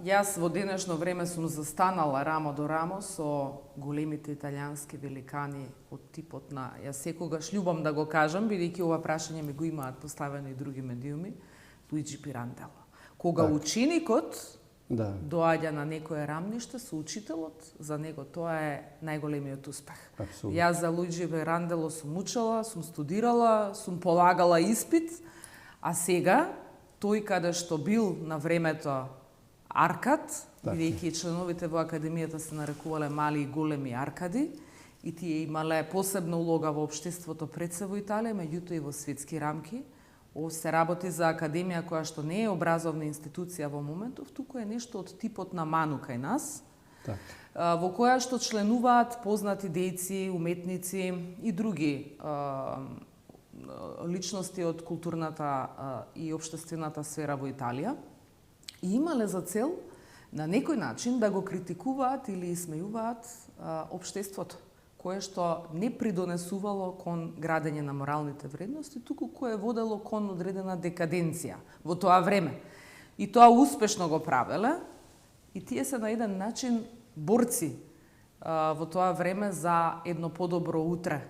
Јас во денешно време сум застанала рамо до рамо со големите италијански великани од типот на, јас секогаш љубам да го кажам, бидејќи ова прашање ми го имаат поставено и други медиуми, Луиджи Пирандело. Кога ученикот доаѓа на некое рамниште со учителот, за него тоа е најголемиот успех. Абсолютно. Јас за Луиджи Пирандело сум учела, сум студирала, сум полагала испит, а сега тој каде што бил на времето Аркад, бидејќи членовите во Академијата се нарекувале мали и големи Аркади, и тие имале посебна улога во општеството пред се во Италија, меѓутоа и во светски рамки. Се работи за академија која што не е образовна институција во моментов, туку е нешто од типот на МАНУ кај нас, во која што членуваат познати дејци, уметници и други личности од културната и општествената сфера во Италија. И имале за цел на некој начин да го критикуваат или исмејуваат општеството, кое што не придонесувало кон градење на моралните вредности, туку кое водело кон одредена декаденција во тоа време. И тоа успешно го правеле, и тие се на еден начин борци во тоа време за едно подобро утре